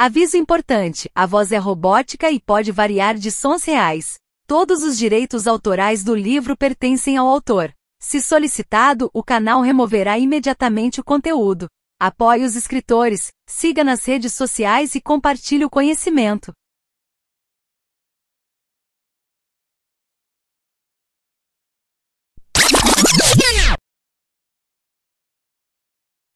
Aviso importante, a voz é robótica e pode variar de sons reais. Todos os direitos autorais do livro pertencem ao autor. Se solicitado, o canal removerá imediatamente o conteúdo. Apoie os escritores, siga nas redes sociais e compartilhe o conhecimento.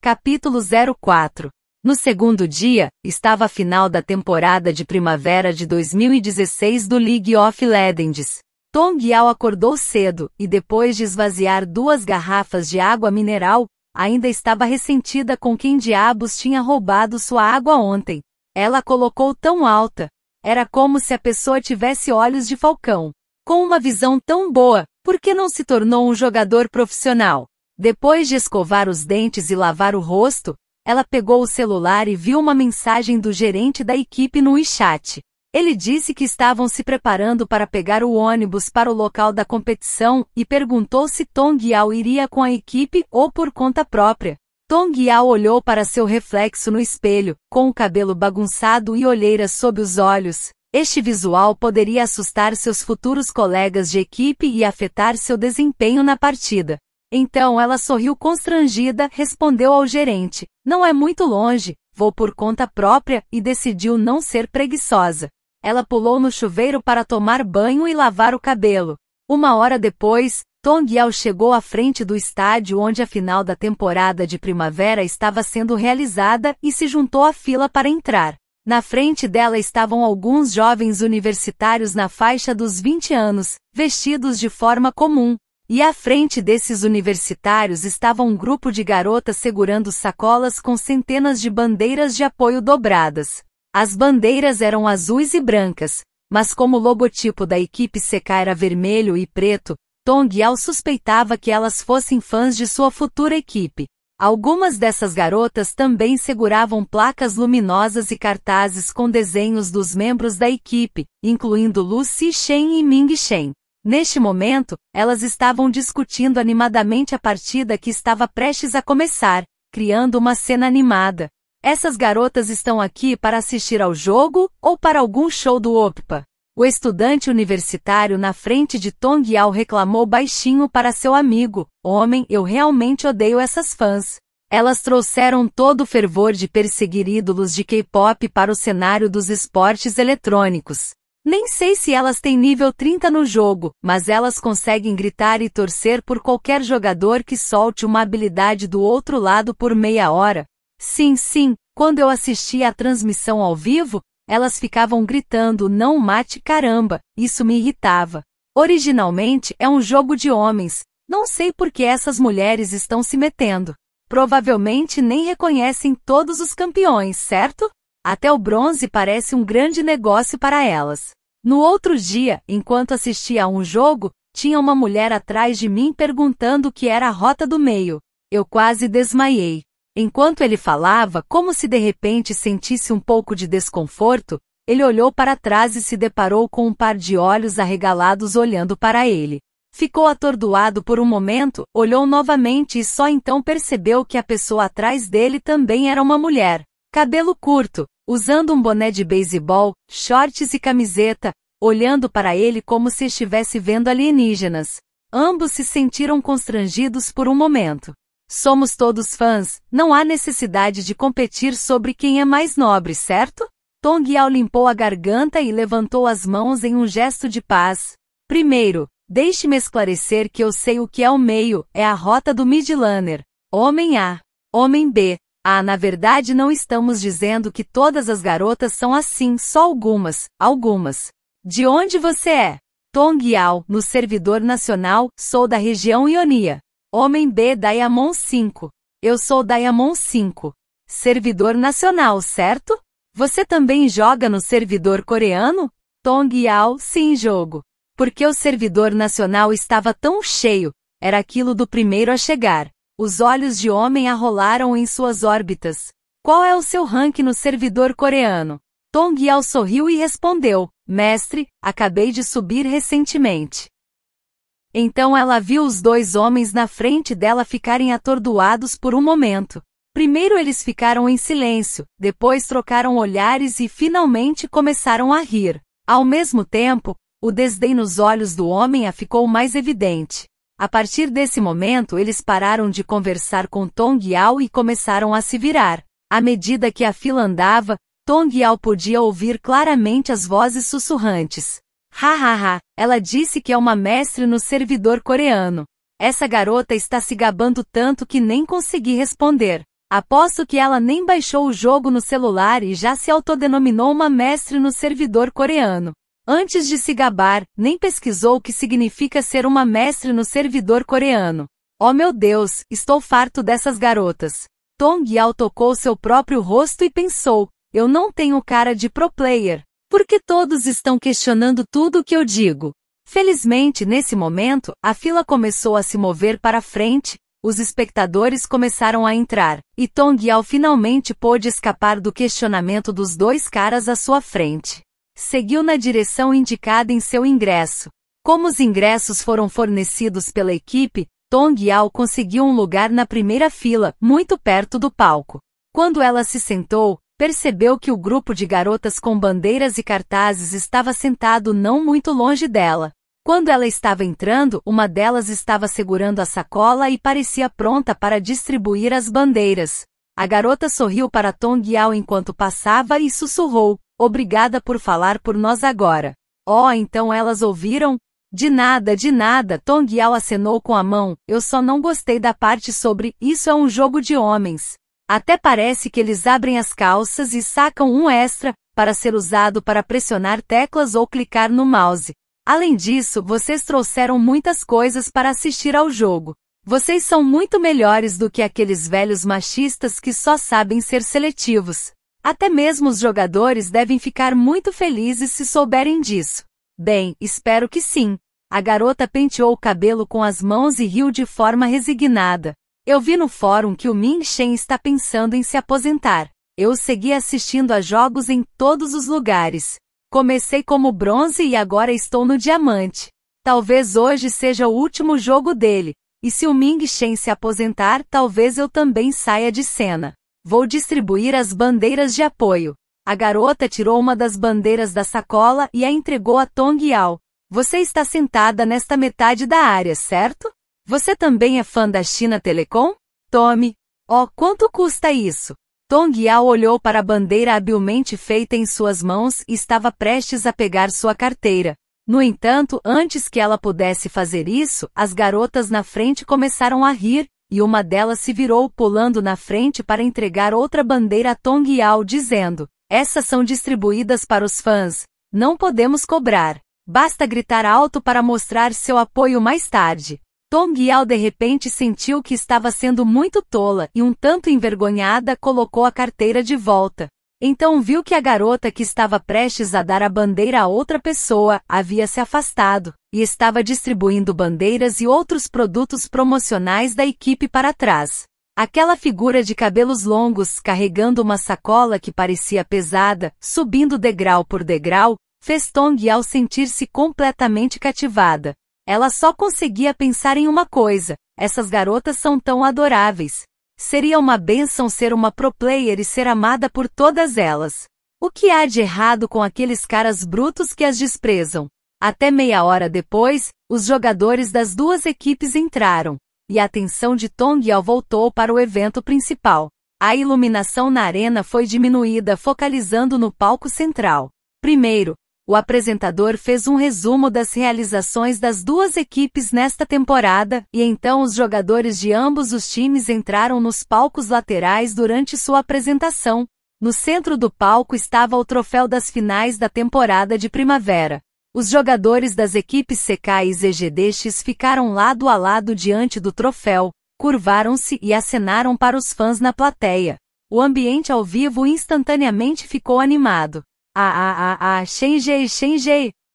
Capítulo 04. No segundo dia, estava a final da temporada de primavera de 2016 do League of Legends. Tong Yao acordou cedo, e depois de esvaziar 2 garrafas de água mineral, ainda estava ressentida com quem diabos tinha roubado sua água ontem. Ela colocou tão alta. Era como se a pessoa tivesse olhos de falcão. Com uma visão tão boa, por que não se tornou um jogador profissional? Depois de escovar os dentes e lavar o rosto, ela pegou o celular e viu uma mensagem do gerente da equipe no WeChat. Ele disse que estavam se preparando para pegar o ônibus para o local da competição e perguntou se Tong Yao iria com a equipe ou por conta própria. Tong Yao olhou para seu reflexo no espelho, com o cabelo bagunçado e olheiras sob os olhos. Este visual poderia assustar seus futuros colegas de equipe e afetar seu desempenho na partida. Então ela sorriu constrangida, respondeu ao gerente: "Não é muito longe, vou por conta própria", e decidiu não ser preguiçosa. Ela pulou no chuveiro para tomar banho e lavar o cabelo. 1 hora depois, Tong Yao chegou à frente do estádio onde a final da temporada de primavera estava sendo realizada e se juntou à fila para entrar. Na frente dela estavam alguns jovens universitários na faixa dos 20 anos, vestidos de forma comum. E à frente desses universitários estava um grupo de garotas segurando sacolas com centenas de bandeiras de apoio dobradas. As bandeiras eram azuis e brancas, mas como o logotipo da equipe CK era vermelho e preto, Tong Yao suspeitava que elas fossem fãs de sua futura equipe. Algumas dessas garotas também seguravam placas luminosas e cartazes com desenhos dos membros da equipe, incluindo Lu Shen e Ming Shen. Neste momento, elas estavam discutindo animadamente a partida que estava prestes a começar, criando uma cena animada. Essas garotas estão aqui para assistir ao jogo ou para algum show do OPPA? O estudante universitário na frente de Tong Yao reclamou baixinho para seu amigo: "Homem, eu realmente odeio essas fãs. Elas trouxeram todo o fervor de perseguir ídolos de K-pop para o cenário dos esportes eletrônicos. Nem sei se elas têm nível 30 no jogo, mas elas conseguem gritar e torcer por qualquer jogador que solte uma habilidade do outro lado por meia hora. Sim, quando eu assistia à transmissão ao vivo, elas ficavam gritando 'não mate caramba', isso me irritava. Originalmente é um jogo de homens, não sei por que essas mulheres estão se metendo. Provavelmente nem reconhecem todos os campeões, certo? Até o bronze parece um grande negócio para elas." No outro dia, enquanto assistia a um jogo, tinha uma mulher atrás de mim perguntando o que era a rota do meio. Eu quase desmaiei. Enquanto ele falava, como se de repente sentisse um pouco de desconforto, ele olhou para trás e se deparou com um par de olhos arregalados olhando para ele. Ficou atordoado por um momento, olhou novamente e só então percebeu que a pessoa atrás dele também era uma mulher. Cabelo curto, usando um boné de beisebol, shorts e camiseta, olhando para ele como se estivesse vendo alienígenas. Ambos se sentiram constrangidos por um momento. Somos todos fãs, não há necessidade de competir sobre quem é mais nobre, certo? Tong Yao limpou a garganta e levantou as mãos em um gesto de paz. Primeiro, deixe-me esclarecer que eu sei o que é o meio, é a rota do midlaner. Homem A. Homem B. Na verdade não estamos dizendo que todas as garotas são assim, só algumas. De onde você é? Tong Yao, no servidor nacional, sou da região Ionia. Homem B, Diamond 5. Eu sou Diamond 5. Servidor nacional, certo? Você também joga no servidor coreano? Tong Yao, sim, jogo. Porque o servidor nacional estava tão cheio, era aquilo do primeiro a chegar. Os olhos de homem arrolaram em suas órbitas. Qual é o seu rank no servidor coreano? Tong Yao sorriu e respondeu: "Mestre, acabei de subir recentemente." Então ela viu os 2 homens na frente dela ficarem atordoados por um momento. Primeiro eles ficaram em silêncio, depois trocaram olhares e finalmente começaram a rir. Ao mesmo tempo, o desdém nos olhos do homem ficou mais evidente. A partir desse momento eles pararam de conversar com Tong Yao e começaram a se virar. À medida que a fila andava, Tong Yao podia ouvir claramente as vozes sussurrantes. Hahaha, ela disse que é uma mestre no servidor coreano. Essa garota está se gabando tanto que nem consegui responder. Aposto que ela nem baixou o jogo no celular e já se autodenominou uma mestre no servidor coreano. Antes de se gabar, nem pesquisou o que significa ser uma mestre no servidor coreano. Oh meu Deus, estou farto dessas garotas. Tong Yao tocou seu próprio rosto e pensou, eu não tenho cara de pro player. Por que todos estão questionando tudo o que eu digo? Felizmente, nesse momento, a fila começou a se mover para frente, os espectadores começaram a entrar, e Tong Yao finalmente pôde escapar do questionamento dos dois caras à sua frente. Seguiu na direção indicada em seu ingresso. Como os ingressos foram fornecidos pela equipe, Tong Yao conseguiu um lugar na primeira fila, muito perto do palco. Quando ela se sentou, percebeu que o grupo de garotas com bandeiras e cartazes estava sentado não muito longe dela. Quando ela estava entrando, uma delas estava segurando a sacola e parecia pronta para distribuir as bandeiras. A garota sorriu para Tong Yao enquanto passava e sussurrou, obrigada por falar por nós agora. Oh, então elas ouviram? De nada, Tong Yao acenou com a mão, eu só não gostei da parte sobre, isso é um jogo de homens. Até parece que eles abrem as calças e sacam um extra, para ser usado para pressionar teclas ou clicar no mouse. Além disso, vocês trouxeram muitas coisas para assistir ao jogo. Vocês são muito melhores do que aqueles velhos machistas que só sabem ser seletivos. Até mesmo os jogadores devem ficar muito felizes se souberem disso. Bem, espero que sim. A garota penteou o cabelo com as mãos e riu de forma resignada. Eu vi no fórum que o Ming Shen está pensando em se aposentar. Eu segui assistindo a jogos em todos os lugares. Comecei como bronze e agora estou no diamante. Talvez hoje seja o último jogo dele, e se o Ming Shen se aposentar, talvez eu também saia de cena. Vou distribuir as bandeiras de apoio. A garota tirou uma das bandeiras da sacola e a entregou a Tong Yao. Você está sentada nesta metade da área, certo? Você também é fã da China Telecom? Tome. Oh, quanto custa isso? Tong Yao olhou para a bandeira habilmente feita em suas mãos e estava prestes a pegar sua carteira. No entanto, antes que ela pudesse fazer isso, as garotas na frente começaram a rir, e uma delas se virou pulando na frente para entregar outra bandeira a Tong Yao dizendo, essas são distribuídas para os fãs. Não podemos cobrar. Basta gritar alto para mostrar seu apoio mais tarde. Tong Yao de repente sentiu que estava sendo muito tola e um tanto envergonhada colocou a carteira de volta. Então viu que a garota que estava prestes a dar a bandeira a outra pessoa havia se afastado e estava distribuindo bandeiras e outros produtos promocionais da equipe para trás. Aquela figura de cabelos longos carregando uma sacola que parecia pesada, subindo degrau por degrau, fez Tong Yao sentir-se completamente cativada. Ela só conseguia pensar em uma coisa, essas garotas são tão adoráveis. Seria uma bênção ser uma pro player e ser amada por todas elas. O que há de errado com aqueles caras brutos que as desprezam? Até meia hora depois, os jogadores das duas equipes entraram, e a atenção de Tong Yao voltou para o evento principal. A iluminação na arena foi diminuída focalizando no palco central. Primeiro, o apresentador fez um resumo das realizações das duas equipes nesta temporada, e então os jogadores de ambos os times entraram nos palcos laterais durante sua apresentação. No centro do palco estava o troféu das finais da temporada de primavera. Os jogadores das equipes CK e ZGDX ficaram lado a lado diante do troféu, curvaram-se e acenaram para os fãs na plateia. O ambiente ao vivo instantaneamente ficou animado.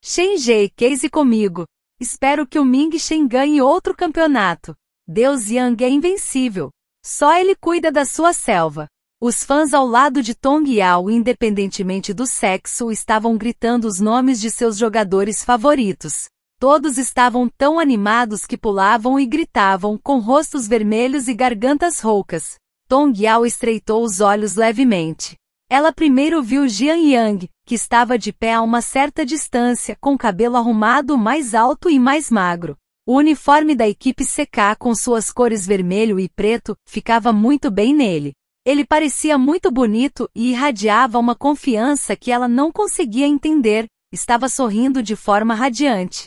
Shenjie, case comigo. Espero que o Ming Shen ganhe outro campeonato. Deus Yang é invencível. Só ele cuida da sua selva. Os fãs ao lado de Tong Yao, independentemente do sexo, estavam gritando os nomes de seus jogadores favoritos. Todos estavam tão animados que pulavam e gritavam, com rostos vermelhos e gargantas roucas. Tong Yao estreitou os olhos levemente. Ela primeiro viu Jian Yang, que estava de pé a uma certa distância, com o cabelo arrumado mais alto e mais magro. O uniforme da equipe CK com suas cores vermelho e preto, ficava muito bem nele. Ele parecia muito bonito e irradiava uma confiança que ela não conseguia entender, estava sorrindo de forma radiante.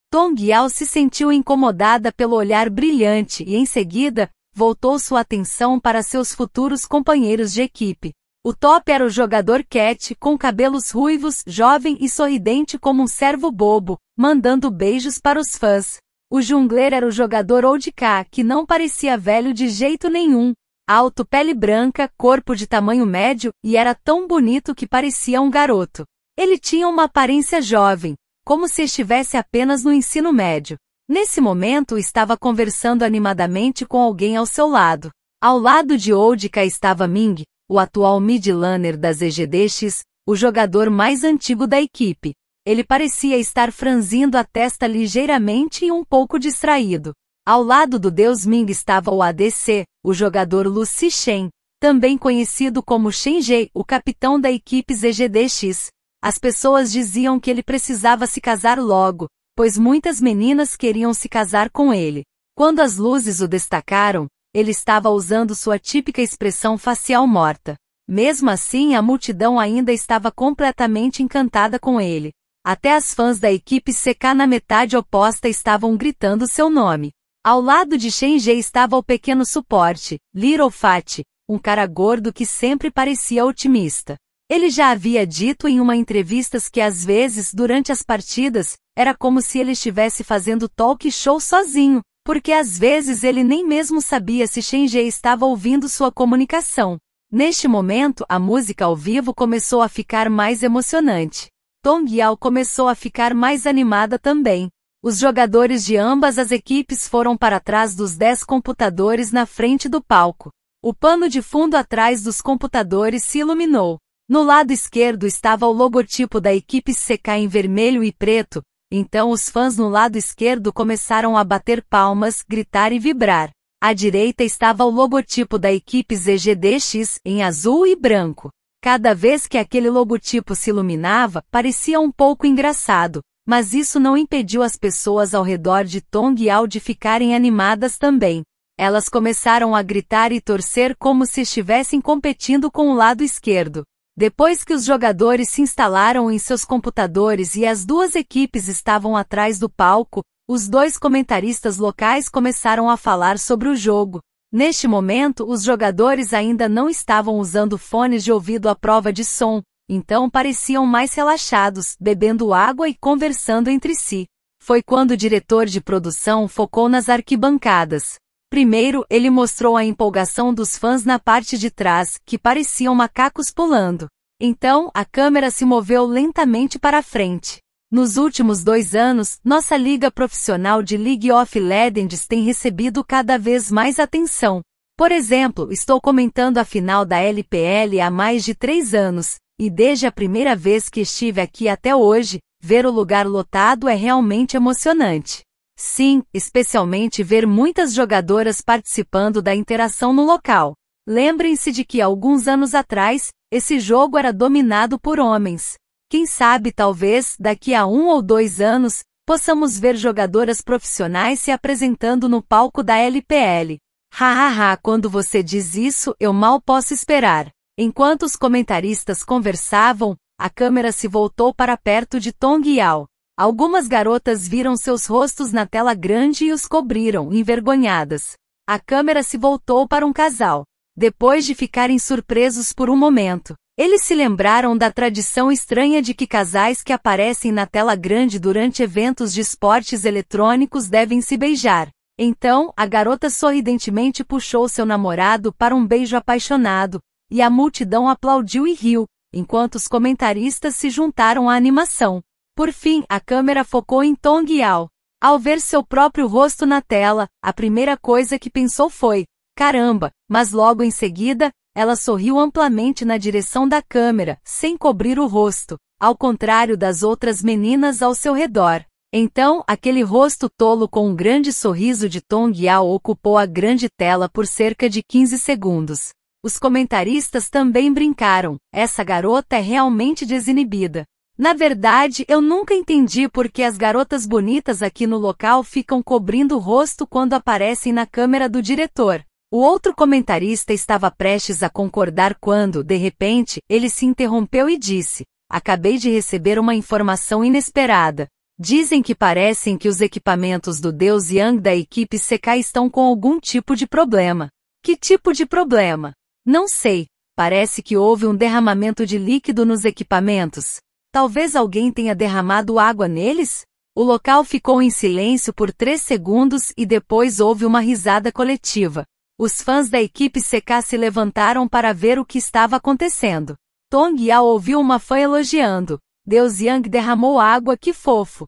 Tong Yao se sentiu incomodada pelo olhar brilhante e, em seguida, voltou sua atenção para seus futuros companheiros de equipe. O top era o jogador Cat, com cabelos ruivos, jovem e sorridente como um cervo bobo, mandando beijos para os fãs. O jungler era o jogador Old K, que não parecia velho de jeito nenhum. Alto, pele branca, corpo de tamanho médio, e era tão bonito que parecia um garoto. Ele tinha uma aparência jovem, como se estivesse apenas no ensino médio. Nesse momento estava conversando animadamente com alguém ao seu lado. Ao lado de Old K estava Ming, o atual mid-laner da ZGDX, o jogador mais antigo da equipe. Ele parecia estar franzindo a testa ligeiramente e um pouco distraído. Ao lado do deus Ming estava o ADC, o jogador Lu Shen, também conhecido como Shen Jie, o capitão da equipe ZGDX. As pessoas diziam que ele precisava se casar logo, pois muitas meninas queriam se casar com ele. Quando as luzes o destacaram, ele estava usando sua típica expressão facial morta. Mesmo assim, a multidão ainda estava completamente encantada com ele. Até as fãs da equipe CK na metade oposta estavam gritando seu nome. Ao lado de Shen Jie estava o pequeno suporte, Little Fat, um cara gordo que sempre parecia otimista. Ele já havia dito em uma entrevista que às vezes, durante as partidas, era como se ele estivesse fazendo talk show sozinho, porque às vezes ele nem mesmo sabia se Shen Jie estava ouvindo sua comunicação. Neste momento, a música ao vivo começou a ficar mais emocionante. Tong Yao começou a ficar mais animada também. Os jogadores de ambas as equipes foram para trás dos 10 computadores na frente do palco. O pano de fundo atrás dos computadores se iluminou. No lado esquerdo estava o logotipo da equipe CK em vermelho e preto, então os fãs no lado esquerdo começaram a bater palmas, gritar e vibrar. À direita estava o logotipo da equipe ZGDX em azul e branco. Cada vez que aquele logotipo se iluminava, parecia um pouco engraçado, mas isso não impediu as pessoas ao redor de Tong Yao de ficarem animadas também. Elas começaram a gritar e torcer como se estivessem competindo com o lado esquerdo. Depois que os jogadores se instalaram em seus computadores e as duas equipes estavam atrás do palco, os dois comentaristas locais começaram a falar sobre o jogo. Neste momento, os jogadores ainda não estavam usando fones de ouvido à prova de som, então pareciam mais relaxados, bebendo água e conversando entre si. Foi quando o diretor de produção focou nas arquibancadas. Primeiro, ele mostrou a empolgação dos fãs na parte de trás, que pareciam macacos pulando. Então, a câmera se moveu lentamente para a frente. Nos últimos 2 anos, nossa liga profissional de League of Legends tem recebido cada vez mais atenção. Por exemplo, estou comentando a final da LPL há mais de 3 anos, e desde a primeira vez que estive aqui até hoje, ver o lugar lotado é realmente emocionante. Sim, especialmente ver muitas jogadoras participando da interação no local. Lembrem-se de que alguns anos atrás, esse jogo era dominado por homens. Quem sabe talvez, daqui a 1 ou 2 anos, possamos ver jogadoras profissionais se apresentando no palco da LPL. Hahaha, quando você diz isso, eu mal posso esperar. Enquanto os comentaristas conversavam, a câmera se voltou para perto de Tong Yao. Algumas garotas viram seus rostos na tela grande e os cobriram, envergonhadas. A câmera se voltou para um casal. Depois de ficarem surpresos por um momento, eles se lembraram da tradição estranha de que casais que aparecem na tela grande durante eventos de esportes eletrônicos devem se beijar. Então, a garota sorridentemente puxou seu namorado para um beijo apaixonado, e a multidão aplaudiu e riu, enquanto os comentaristas se juntaram à animação. Por fim, a câmera focou em Tong Yao. Ao ver seu próprio rosto na tela, a primeira coisa que pensou foi, caramba, mas logo em seguida, ela sorriu amplamente na direção da câmera, sem cobrir o rosto, ao contrário das outras meninas ao seu redor. Então, aquele rosto tolo com um grande sorriso de Tong Yao ocupou a grande tela por cerca de 15 segundos. Os comentaristas também brincaram, essa garota é realmente desinibida. Na verdade, eu nunca entendi por que as garotas bonitas aqui no local ficam cobrindo o rosto quando aparecem na câmera do diretor. O outro comentarista estava prestes a concordar quando, de repente, ele se interrompeu e disse: acabei de receber uma informação inesperada. Dizem que parecem que os equipamentos do Deus Yang da equipe CK estão com algum tipo de problema. Que tipo de problema? Não sei. Parece que houve um derramamento de líquido nos equipamentos. Talvez alguém tenha derramado água neles? O local ficou em silêncio por 3 segundos e depois houve uma risada coletiva. Os fãs da equipe CK se levantaram para ver o que estava acontecendo. Tong Yao ouviu uma fã elogiando. Deus Yang derramou água, que fofo.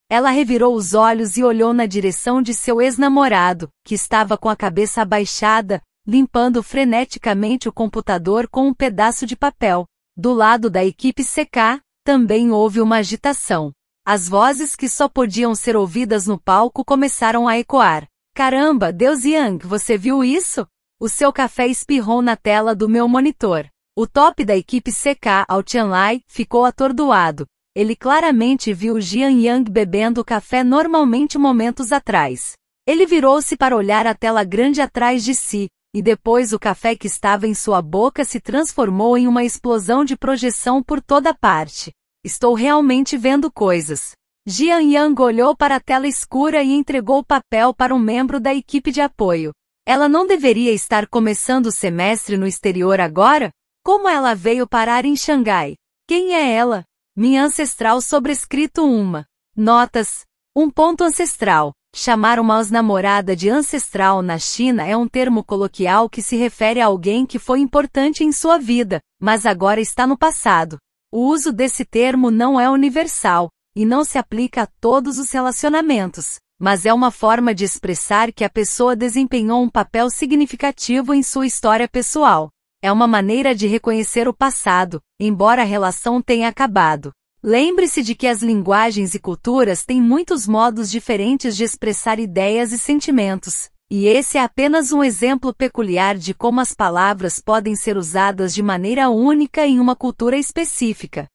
Ela revirou os olhos e olhou na direção de seu ex-namorado, que estava com a cabeça abaixada, limpando freneticamente o computador com um pedaço de papel. Do lado da equipe CK, também houve uma agitação. As vozes que só podiam ser ouvidas no palco começaram a ecoar. Caramba, Deus Yang, você viu isso? O seu café espirrou na tela do meu monitor. O top da equipe CK, Ao Tianlai, ficou atordoado. Ele claramente viu Jian Yang bebendo café normalmente momentos atrás. Ele virou-se para olhar a tela grande atrás de si, e depois o café que estava em sua boca se transformou em uma explosão de projeção por toda parte. Estou realmente vendo coisas. Jian Yang olhou para a tela escura e entregou o papel para um membro da equipe de apoio. Ela não deveria estar começando o semestre no exterior agora? Como ela veio parar em Xangai? Quem é ela? Minha ancestral sobrescrito uma. Notas. Um ponto ancestral. Chamar uma ex-namorada de ancestral na China é um termo coloquial que se refere a alguém que foi importante em sua vida, mas agora está no passado. O uso desse termo não é universal, e não se aplica a todos os relacionamentos, mas é uma forma de expressar que a pessoa desempenhou um papel significativo em sua história pessoal. É uma maneira de reconhecer o passado, embora a relação tenha acabado. Lembre-se de que as linguagens e culturas têm muitos modos diferentes de expressar ideias e sentimentos, e esse é apenas um exemplo peculiar de como as palavras podem ser usadas de maneira única em uma cultura específica.